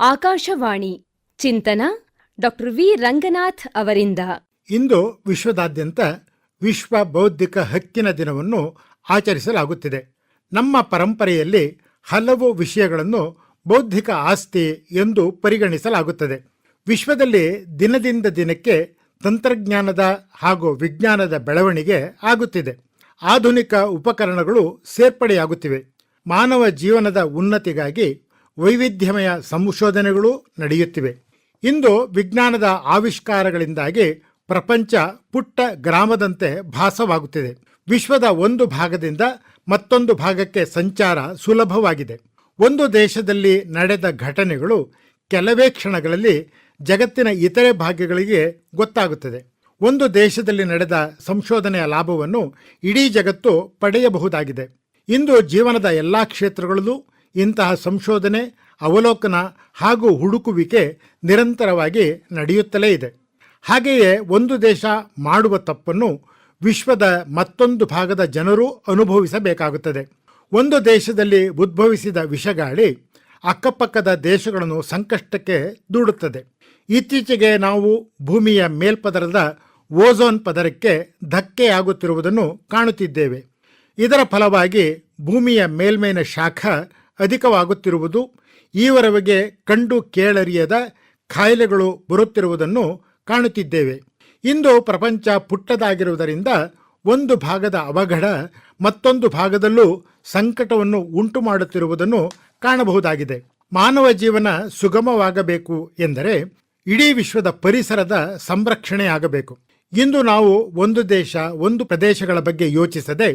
ಆಕಾಶವಾಣಿ ಚಿಂತನ doctor V Ranganath ಅವರಿಂದ. ಇಂದು ವಿಶ್ವದಾದ್ಯಂತ ವಿಶ್ವ ಬೌದ್ಧಿಕ ಹಕ್ಕಿನ ದಿನವನ್ನು ಆಚರಿಸಲಾಗುತ್ತಿದೆ. ನಮ್ಮ ಪರಂಪರೆಯಲ್ಲಿ ಹಲವು ವಿಷಯಗಳನ್ನು ಬೌದ್ಧಿಕ ಆಸ್ತಿ ಎಂದು ಪರಿಗಣಿಸಲಾಗುತ್ತದೆ. ವಿಶ್ವದಲ್ಲಿ ದಿನದಿಂದ ದಿನಕ್ಕೆ ತಂತ್ರಜ್ಞಾನದ ಹಾಗೂ ವಿಜ್ಞಾನದ ಬೆಳವಣಿಗೆ ಆಗುತ್ತಿದೆ. ಆಧುನಿಕ ಉಪಕರಣಗಳು ಸೇರ್ಪಡೆಯಾಗುತ್ತಿವೆ. ಮಾನವ ಜೀವನದ ಉನ್ನತಿಗಾಗಿ ವೈವಿಧ್ಯಮಯ ಸಂಶೋಧನೆಗಳು ನಡೆಯುತ್ತಿವೆ. ಇಂದು ವಿಜ್ಞಾನದ ಆವಿಷ್ಕಾರಗಳಿಂದಾಗಿ ಪ್ರಪಂಚ ಪುಟ್ಟ ಗ್ರಾಮದಂತೆ ಭಾಸವಾಗುತ್ತಿದೆ. ವಿಶ್ವದ ಒಂದು ಭಾಗದಿಂದ ಮತ್ತೊಂದು ಭಾಗಕ್ಕೆ ಸಂಚಾರ ಸುಲಭವಾಗಿದೆ. ಒಂದು ದೇಶದಲ್ಲಿ ನಡೆದ ಘಟನೆಗಳು ಕೆಲವೇ ಕ್ಷಣಗಳಲ್ಲಿ ಜಗತ್ತಿನ ಇತರೆ ಭಾಗಗಳಿಗೆ ಗೊತ್ತಾಗುತ್ತದೆ. ಒಂದು ದೇಶದಲ್ಲಿ ನಡೆದ ಸಂಶೋಧನೆಯ ಲಾಭವನ್ನು ಇಡೀ ಜಗತ್ತು ಪಡೆಯಬಹುದಾಗಿದೆ. ಇಂದು ಜೀವನದ ಎಲ್ಲ ಕ್ಷೇತ್ರಗಳಲ್ಲೂ ಇಂತಹ ಸಂಶೋಧನೆ, ಅವಲೋಕನ ಹಾಗೂ ಹುಡುಕುವಿಕೆ ನಿರಂತರವಾಗಿ ನಡೆಯುತ್ತಲೇ ಇದೆ. ಹಾಗೆಯೇ ಒಂದು ದೇಶ ಮಾಡುವ ತಪ್ಪನ್ನು ವಿಶ್ವದ ಮತ್ತೊಂದು ಭಾಗದ ಜನರು ಅನುಭವಿಸಬೇಕಾಗುತ್ತದೆ. ಒಂದು ದೇಶದಲ್ಲಿ ಉದ್ಭವಿಸಿದ ವಿಷಗಾಳಿ ಅಕ್ಕಪಕ್ಕದ ದೇಶಗಳನ್ನು ಸಂಕಷ್ಟಕ್ಕೆ ದೂಡುತ್ತದೆ. ಇತ್ತೀಚೆಗೆ ನಾವು ಭೂಮಿಯ ಮೇಲ್ಪದರದ ಓಝೋನ್ ಪದರಕ್ಕೆ ಧಕ್ಕೆಯಾಗುತ್ತಿರುವುದನ್ನು ಕಾಣುತ್ತಿದ್ದೇವೆ. ಇದರ ಫಲವಾಗಿ ಭೂಮಿಯ ಮೇಲ್ಮೈನ ಶಾಖ ಅಧಿಕವಾಗುತ್ತಿರುವುದು, ಈವರೆಗೆ ಕಂಡು ಕೇಳರಿಯದ ಕಾಯಿಲೆಗಳು ಬರುತ್ತಿರುವುದನ್ನು ಕಾಣುತ್ತಿದ್ದೇವೆ. ಇಂದು ಪ್ರಪಂಚ ಪುಟ್ಟದಾಗಿರುವುದರಿಂದ ಒಂದು ಭಾಗದ ಅವಘಡ ಮತ್ತೊಂದು ಭಾಗದಲ್ಲೂ ಸಂಕಟವನ್ನು ಉಂಟು ಮಾಡುತ್ತಿರುವುದನ್ನು ಕಾಣಬಹುದಾಗಿದೆ. ಮಾನವ ಜೀವನ ಸುಗಮವಾಗಬೇಕು ಎಂದರೆ ಇಡೀ ವಿಶ್ವದ ಪರಿಸರದ ಸಂರಕ್ಷಣೆಯಾಗಬೇಕು. ಇಂದು ನಾವು ಒಂದು ದೇಶ, ಒಂದು ಪ್ರದೇಶಗಳ ಬಗ್ಗೆ ಯೋಚಿಸದೆ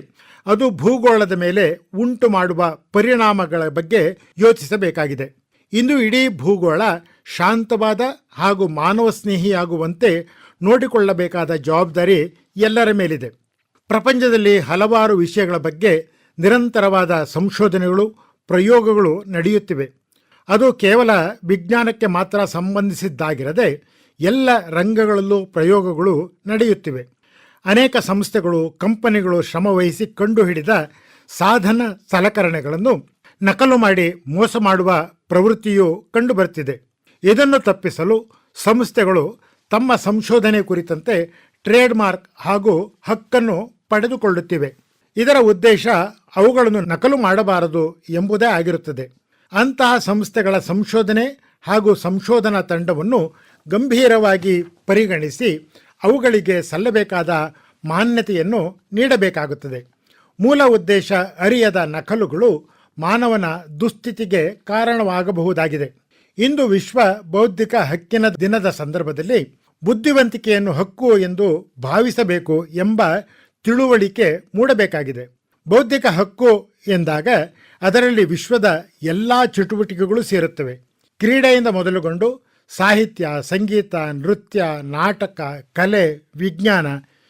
ಅದು ಭೂಗೋಳದ ಮೇಲೆ ಉಂಟು ಮಾಡುವ ಪರಿಣಾಮಗಳ ಬಗ್ಗೆ ಯೋಚಿಸಬೇಕಾಗಿದೆ. ಇಂದು ಇಡೀ ಭೂಗೋಳ ಶಾಂತವಾದ ಹಾಗೂ ಮಾನವ ಸ್ನೇಹಿಯಾಗುವಂತೆ ನೋಡಿಕೊಳ್ಳಬೇಕಾದ ಜವಾಬ್ದಾರಿ ಎಲ್ಲರ ಮೇಲಿದೆ. ಪ್ರಪಂಚದಲ್ಲಿ ಹಲವಾರು ವಿಷಯಗಳ ಬಗ್ಗೆ ನಿರಂತರವಾದ ಸಂಶೋಧನೆಗಳು, ಪ್ರಯೋಗಗಳು ನಡೆಯುತ್ತಿವೆ. ಅದು ಕೇವಲ ವಿಜ್ಞಾನಕ್ಕೆ ಮಾತ್ರ ಸಂಬಂಧಿಸಿದ್ದಾಗಿರದೆ ಎಲ್ಲ ರಂಗಗಳಲ್ಲೂ ಪ್ರಯೋಗಗಳು ನಡೆಯುತ್ತಿವೆ. ಅನೇಕ ಸಂಸ್ಥೆಗಳು, ಕಂಪನಿಗಳು ಶ್ರಮವಹಿಸಿ ಕಂಡುಹಿಡಿದ ಸಾಧನ ಸಲಕರಣೆಗಳನ್ನು ನಕಲು ಮಾಡಿ ಮೋಸ ಮಾಡುವ ಪ್ರವೃತ್ತಿಯು ಕಂಡುಬರುತ್ತಿದೆ. ಇದನ್ನು ತಪ್ಪಿಸಲು ಸಂಸ್ಥೆಗಳು ತಮ್ಮ ಸಂಶೋಧನೆ ಕುರಿತಂತೆ ಟ್ರೇಡ್ ಮಾರ್ಕ್ ಹಾಗೂ ಹಕ್ಕನ್ನು ಪಡೆದುಕೊಳ್ಳುತ್ತಿವೆ. ಇದರ ಉದ್ದೇಶ ಅವುಗಳನ್ನು ನಕಲು ಮಾಡಬಾರದು ಎಂಬುದೇ ಆಗಿರುತ್ತದೆ. ಅಂತಹ ಸಂಸ್ಥೆಗಳ ಸಂಶೋಧನೆ ಹಾಗೂ ಸಂಶೋಧನಾ ತಂಡವನ್ನು ಗಂಭೀರವಾಗಿ ಪರಿಗಣಿಸಿ ಅವುಗಳಿಗೆ ಸಲ್ಲಬೇಕಾದ ಮಾನ್ಯತೆಯನ್ನು ನೀಡಬೇಕಾಗುತ್ತದೆ. ಮೂಲ ಉದ್ದೇಶ ಅರಿಯದ ನಕಲುಗಳು ಮಾನವನ ದುಸ್ಥಿತಿಗೆ ಕಾರಣವಾಗಬಹುದಾಗಿದೆ. ಇಂದು ವಿಶ್ವ ಬೌದ್ಧಿಕ ಹಕ್ಕಿನ ದಿನದ ಸಂದರ್ಭದಲ್ಲಿ ಬುದ್ಧಿವಂತಿಕೆಯನ್ನು ಹಕ್ಕು ಎಂದು ಭಾವಿಸಬೇಕು ಎಂಬ ತಿಳುವಳಿಕೆ ಮೂಡಬೇಕಾಗಿದೆ. ಬೌದ್ಧಿಕ ಹಕ್ಕು ಎಂದಾಗ ಅದರಲ್ಲಿ ವಿಶ್ವದ ಎಲ್ಲ ಚಟುವಟಿಕೆಗಳು ಸೇರುತ್ತವೆ. ಕ್ರೀಡೆಯಿಂದ ಮೊದಲುಗೊಂಡು ಸಾಹಿತ್ಯ, ಸಂಗೀತ, ನೃತ್ಯ, ನಾಟಕ, ಕಲೆ, ವಿಜ್ಞಾನ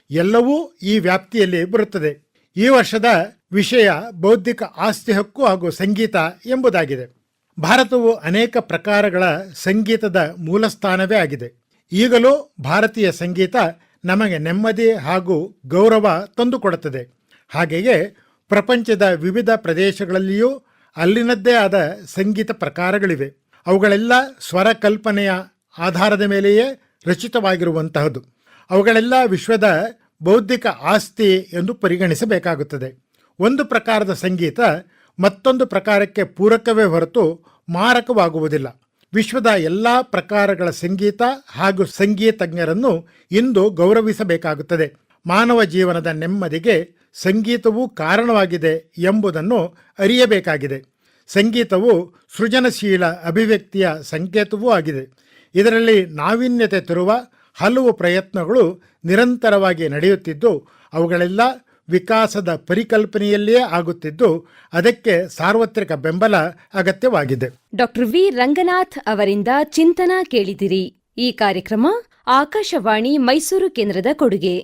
ಎಲ್ಲವೂ ಈ ವ್ಯಾಪ್ತಿಯಲ್ಲಿ ಬರುತ್ತದೆ. ಈ ವರ್ಷದ ವಿಷಯ ಬೌದ್ಧಿಕ ಆಸ್ತಿ ಹಕ್ಕು ಹಾಗೂ ಸಂಗೀತ ಎಂಬುದಾಗಿದೆ. ಭಾರತವು ಅನೇಕ ಪ್ರಕಾರಗಳ ಸಂಗೀತದ ಮೂಲಸ್ಥಾನವೇ ಆಗಿದೆ. ಈಗಲೂ ಭಾರತೀಯ ಸಂಗೀತ ನಮಗೆ ನೆಮ್ಮದಿ ಹಾಗೂ ಗೌರವ ತಂದುಕೊಡುತ್ತದೆ. ಹಾಗೆಯೇ ಪ್ರಪಂಚದ ವಿವಿಧ ಪ್ರದೇಶಗಳಲ್ಲಿಯೂ ಅಲ್ಲಿನದ್ದೇ ಆದ ಸಂಗೀತ ಪ್ರಕಾರಗಳಿವೆ. ಅವುಗಳೆಲ್ಲ ಸ್ವರ ಕಲ್ಪನೆಯ ಆಧಾರದ ಮೇಲೆಯೇ ರಚಿತವಾಗಿರುವಂತಹದ್ದು. ಅವುಗಳೆಲ್ಲ ವಿಶ್ವದ ಬೌದ್ಧಿಕ ಆಸ್ತಿ ಎಂದು ಪರಿಗಣಿಸಬೇಕಾಗುತ್ತದೆ. ಒಂದು ಪ್ರಕಾರದ ಸಂಗೀತ ಮತ್ತೊಂದು ಪ್ರಕಾರಕ್ಕೆ ಪೂರಕವೇ ಹೊರತು ಮಾರಕವಾಗುವುದಿಲ್ಲ. ವಿಶ್ವದ ಎಲ್ಲ ಪ್ರಕಾರಗಳ ಸಂಗೀತ ಹಾಗೂ ಸಂಗೀತಜ್ಞರನ್ನು ಇಂದು ಗೌರವಿಸಬೇಕಾಗುತ್ತದೆ. ಮಾನವ ಜೀವನದ ನೆಮ್ಮದಿಗೆ ಸಂಗೀತವು ಕಾರಣವಾಗಿದೆ ಎಂಬುದನ್ನು ಅರಿಯಬೇಕಾಗಿದೆ. ಸಂಗೀತವು ಸೃಜನಶೀಲ ಅಭಿವ್ಯಕ್ತಿಯ ಸಂಕೇತವೂ ಆಗಿದೆ. ಇದರಲ್ಲಿ ನಾವೀನ್ಯತೆ ತರುವ ಹಲವು ಪ್ರಯತ್ನಗಳು ನಿರಂತರವಾಗಿ ನಡೆಯುತ್ತಿದ್ದು ಅವುಗಳೆಲ್ಲ ವಿಕಾಸದ ಪರಿಕಲ್ಪನೆಯಲ್ಲಿಯೇ ಆಗುತ್ತಿದ್ದು ಅದಕ್ಕೆ ಸಾರ್ವತ್ರಿಕ ಬೆಂಬಲ ಅಗತ್ಯವಾಗಿದೆ. ಡಾಕ್ಟರ್ ವಿ ರಂಗನಾಥ್ ಅವರಿಂದ ಚಿಂತನ ಕೇಳಿದಿರಿ. ಈ ಕಾರ್ಯಕ್ರಮ ಆಕಾಶವಾಣಿ ಮೈಸೂರು ಕೇಂದ್ರದ ಕೊಡುಗೆ.